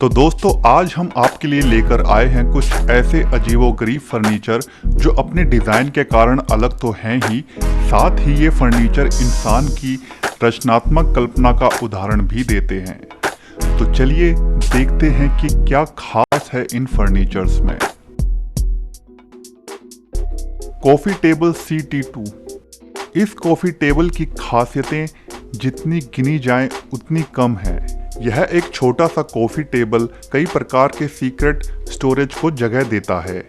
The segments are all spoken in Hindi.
तो दोस्तों आज हम आपके लिए लेकर आए हैं कुछ ऐसे अजीबोगरीब फर्नीचर जो अपने डिज़ाइन के कारण अलग तो हैं ही, साथ ही ये फर्नीचर इंसान की रचनात्मक कल्पना का उदाहरण भी देते हैं। तो चलिए देखते हैं कि क्या खास है इन फर्नीचर्स में। Coffee table CT2। इस कॉफ़ी टेबल की खासियतें जितनी गिनी जाएं उतनी कम है। यह एक छोटा सा कॉफ़ी टेबल कई प्रकार के सीक्रेट स्टोरेज को जगह देता है,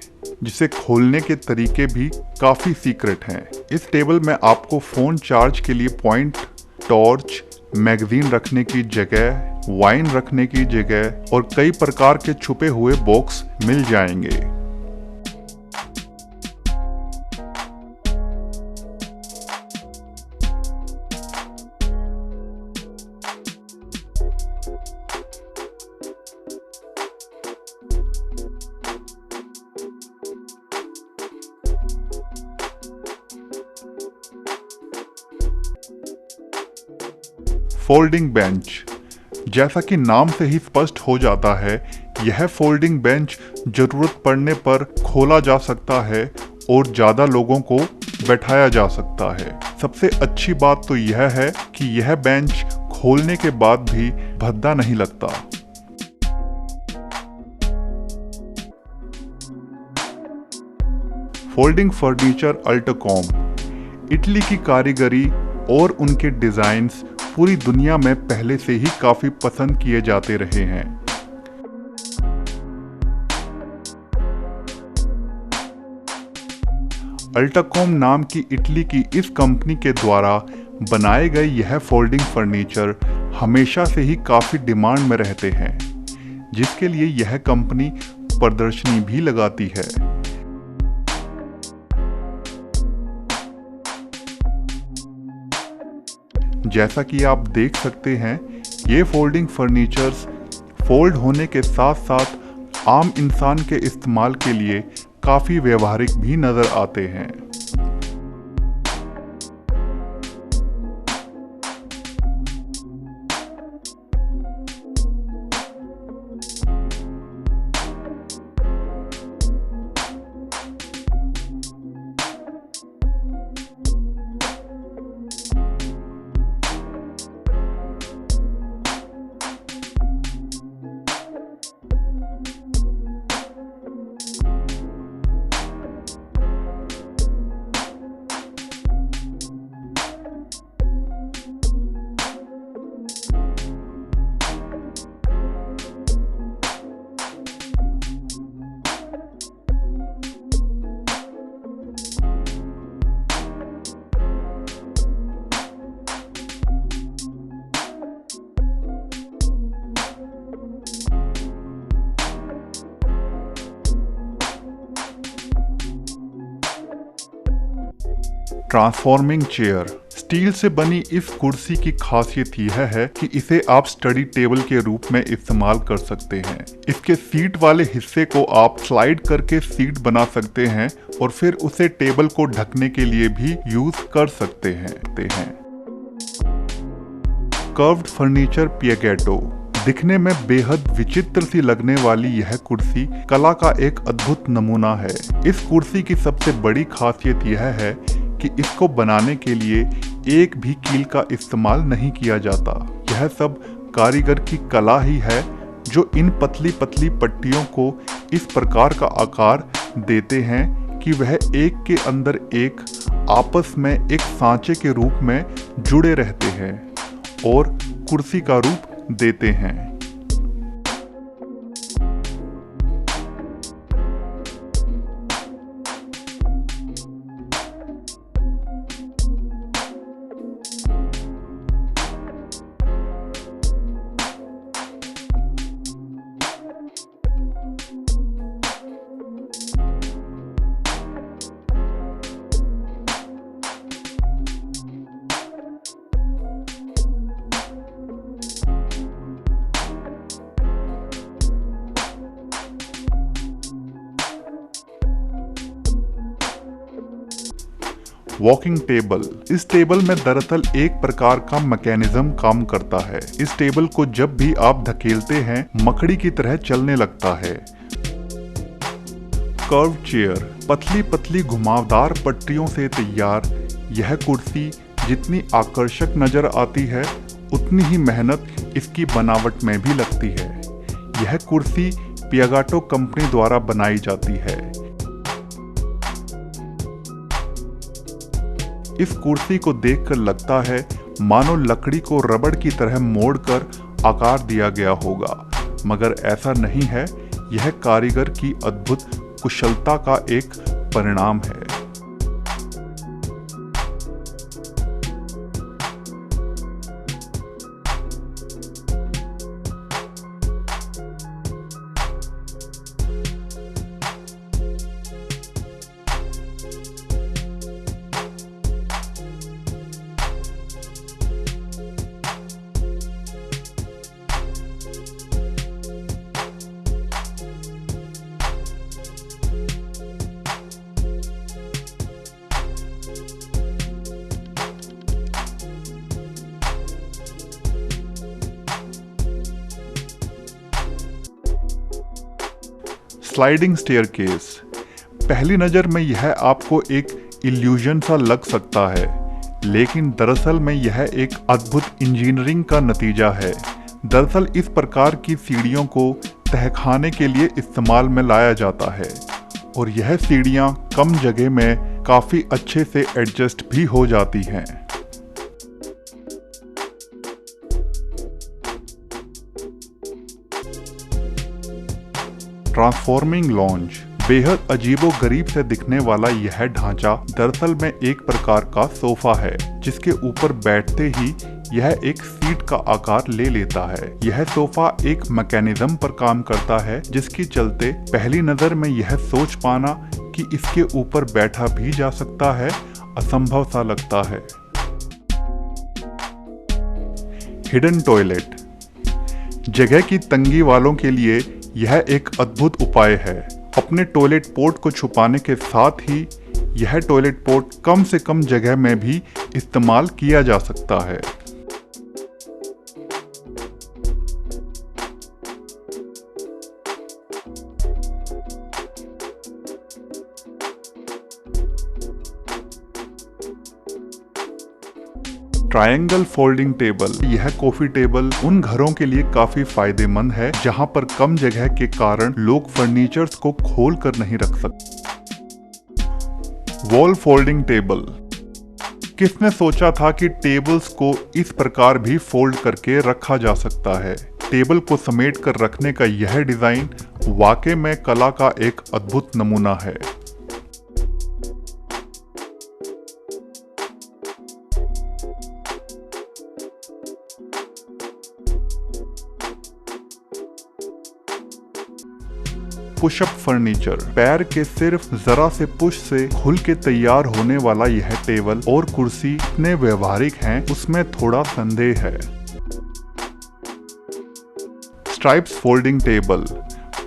जिसे खोलने के तरीके भी काफ़ी सीक्रेट हैं। इस टेबल में आपको फ़ोन चार्ज के लिए पॉइंट, टॉर्च, मैगजीन रखने की जगह, वाइन रखने की जगह और कई प्रकार के छुपे हुए बॉक्स मिल जाएंगे। Folding bench. जैसा कि नाम से ही स्पष्ट हो जाता है, यह फोल्डिंग बेंच जरूरत पड़ने पर खोला जा सकता है और ज़्यादा लोगों को बैठाया जा सकता है। सबसे अच्छी बात तो यह है कि यह बेंच खोलने के बाद भी भद्दा नहीं लगता। Folding furniture अल्टकॉम। इटली की कारीगरी और उनके डिज़ाइंस पूरी दुनिया में पहले से ही काफी पसंद किए जाते रहे हैं। अल्टाकॉम नाम की इटली की इस कंपनी के द्वारा बनाए गए यह फोल्डिंग फर्नीचर हमेशा से ही काफी डिमांड में रहते हैं, जिसके लिए यह कंपनी प्रदर्शनी भी लगाती है। जैसा कि आप देख सकते हैं, ये फोल्डिंग फर्नीचर्स फोल्ड होने के साथ साथ आम इंसान के इस्तेमाल के लिए काफ़ी व्यवहारिक भी नज़र आते हैं। Transforming chair. स्टील से बनी इस कुर्सी की खासियत यह है कि इसे आप स्टडी टेबल के रूप में इस्तेमाल कर सकते हैं। इसके सीट वाले हिस्से को आप स्लाइड करके सीट बना सकते हैं और फिर उसे टेबल को ढकने के लिए भी यूज कर सकते हैं। कर्व्ड फर्नीचर पिएगेटो। दिखने में बेहद विचित्र सी लगने वाली यह कुर्सी कला का एक अद्भुत नमूना है। इस कुर्सी की सबसे बड़ी खासियत यह है कि इसको बनाने के लिए एक भी कील का इस्तेमाल नहीं किया जाता। यह सब कारीगर की कला ही है जो इन पतली पतली पट्टियों को इस प्रकार का आकार देते हैं कि वह एक के अंदर एक आपस में एक सांचे के रूप में जुड़े रहते हैं और कुर्सी का रूप देते हैं। Walking table. इस टेबल में दरअसल एक प्रकार का मैकेनिज्म काम करता है। इस टेबल को जब भी आप धकेलते हैं मकड़ी की तरह चलने लगता है। Curve chair. पतली पतली घुमावदार पट्टियों से तैयार यह कुर्सी जितनी आकर्षक नजर आती है उतनी ही मेहनत इसकी बनावट में भी लगती है। यह कुर्सी पियागेटो कंपनी द्वारा बनाई जाती है। इस कुर्सी को देखकर लगता है मानो लकड़ी को रबड़ की तरह मोड़कर आकार दिया गया होगा, मगर ऐसा नहीं है। यह कारीगर की अद्भुत कुशलता का एक परिणाम है। Sliding staircase. पहली नज़र में यह आपको एक इल्यूजन सा लग सकता है, लेकिन दरअसल में यह एक अद्भुत इंजीनियरिंग का नतीजा है। दरअसल इस प्रकार की सीढ़ियों को तहखाने के लिए इस्तेमाल में लाया जाता है और यह सीढ़ियाँ कम जगह में काफ़ी अच्छे से एडजस्ट भी हो जाती हैं। Transforming lounge. बेहद अजीबोगरीब से दिखने वाला यह ढांचा दरअसल में एक प्रकार का सोफा है, जिसके ऊपर बैठते ही यह एक सीट का आकार ले लेता है। यह सोफा एक मैकेनिज्म पर काम करता है, जिसके चलते पहली नजर में यह सोच पाना कि इसके ऊपर बैठा भी जा सकता है असंभव सा लगता है। Hidden toilet. जगह की तंगी वालों के लिए यह एक अद्भुत उपाय है। अपने टॉयलेट पोर्ट को छुपाने के साथ ही यह टॉयलेट पोर्ट कम से कम जगह में भी इस्तेमाल किया जा सकता है। Triangle folding table. यह कॉफी टेबल उन घरों के लिए काफी फायदेमंद है जहां पर कम जगह के कारण लोग फर्नीचर्स को खोल कर नहीं रख सकते। Wall folding table. किसने सोचा था कि टेबल्स को इस प्रकार भी फोल्ड करके रखा जा सकता है। टेबल को समेट कर रखने का यह डिजाइन वाकई में कला का एक अद्भुत नमूना है। Pushup furniture. पैर के सिर्फ जरा से पुश से खुल के तैयार होने वाला यह टेबल और कुर्सी इतने व्यवहारिक हैं, उसमें थोड़ा संदेह है। Stripes folding table.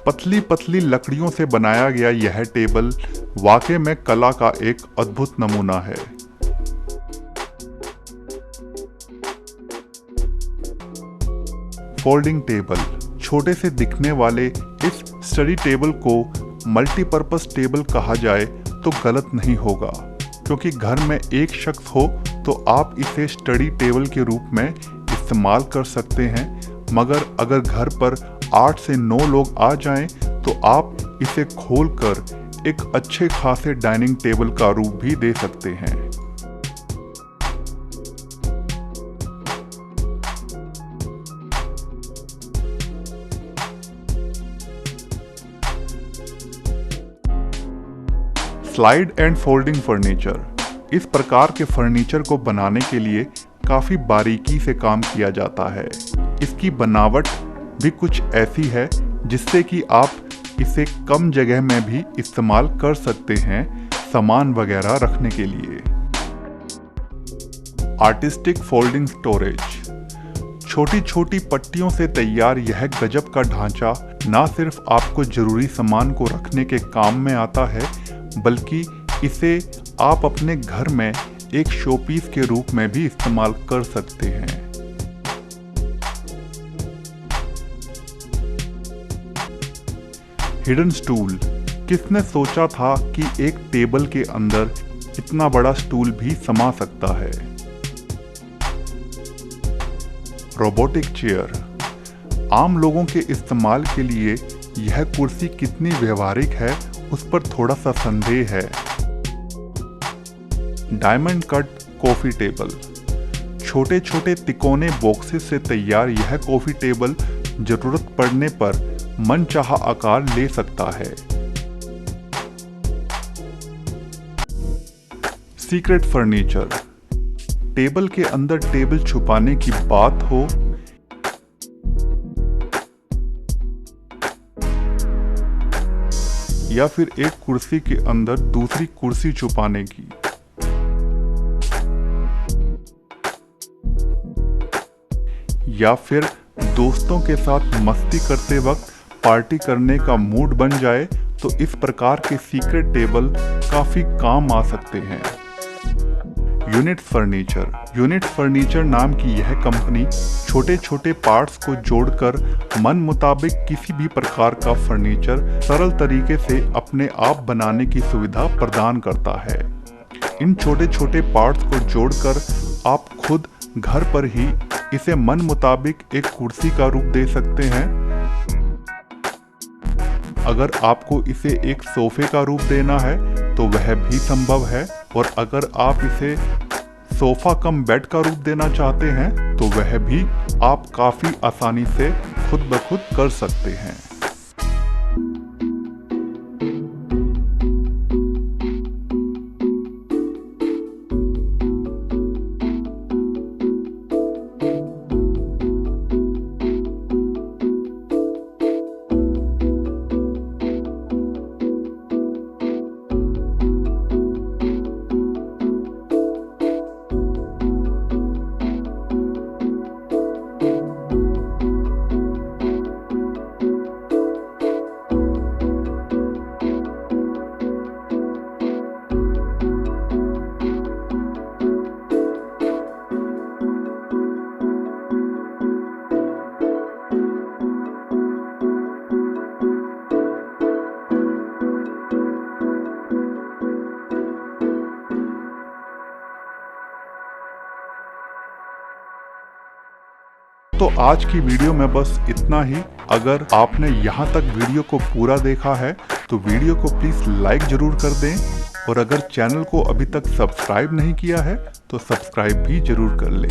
पतली पतली लकड़ियों से बनाया गया यह टेबल वाकई में कला का एक अद्भुत नमूना है। Folding table. छोटे से दिखने वाले इस स्टडी टेबल को मल्टीपर्पज टेबल कहा जाए तो गलत नहीं होगा, क्योंकि घर में एक शख्स हो तो आप इसे स्टडी टेबल के रूप में इस्तेमाल कर सकते हैं, मगर अगर घर पर 8 से 9 लोग आ जाएं तो आप इसे खोलकर एक अच्छे खासे डाइनिंग टेबल का रूप भी दे सकते हैं। Slide and folding furniture. इस प्रकार के फर्नीचर को बनाने के लिए काफी बारीकी से काम किया जाता है। इसकी बनावट भी कुछ ऐसी है जिससे कि आप इसे कम जगह में भी इस्तेमाल कर सकते हैं सामान वगैरह रखने के लिए। Artistic folding storage. छोटी छोटी पट्टियों से तैयार यह गजब का ढांचा न सिर्फ आपको जरूरी सामान को रखने के काम में आता है, बल्कि इसे आप अपने घर में एक शोपीस के रूप में भी इस्तेमाल कर सकते हैं। Hidden stool. किसने सोचा था कि एक टेबल के अंदर इतना बड़ा स्टूल भी समा सकता है। Robotic chair. आम लोगों के इस्तेमाल के लिए यह कुर्सी कितनी व्यवहारिक है उस पर थोड़ा सा संदेह है। Diamond cut coffee table. छोटे छोटे तिकोने बॉक्सेस से तैयार यह कॉफी टेबल जरूरत पड़ने पर मनचाहा आकार ले सकता है। Secret furniture. टेबल के अंदर टेबल छुपाने की बात हो या फिर एक कुर्सी के अंदर दूसरी कुर्सी छुपाने की, या फिर दोस्तों के साथ मस्ती करते वक्त पार्टी करने का मूड बन जाए तो इस प्रकार के सीक्रेट टेबल काफी काम आ सकते हैं। Unit furniture. यूनिट फर्नीचर नाम की यह कंपनी छोटे छोटे पार्ट्स को जोड़कर मन मुताबिक किसी भी प्रकार का फर्नीचर सरल तरीके से अपने आप बनाने की सुविधा प्रदान करता है। इन छोटे छोटे पार्ट्स को जोड़कर आप खुद घर पर ही इसे मन मुताबिक एक कुर्सी का रूप दे सकते हैं। अगर आपको इसे एक सोफे का रूप देना है तो वह भी संभव है, और अगर आप इसे सोफा कम बेड का रूप देना चाहते हैं तो वह भी आप काफी आसानी से खुद ब खुद कर सकते हैं। तो आज की वीडियो में बस इतना ही। अगर आपने यहाँ तक वीडियो को पूरा देखा है तो वीडियो को प्लीज़ लाइक ज़रूर कर दें, और अगर चैनल को अभी तक सब्सक्राइब नहीं किया है तो सब्सक्राइब भी ज़रूर कर लें।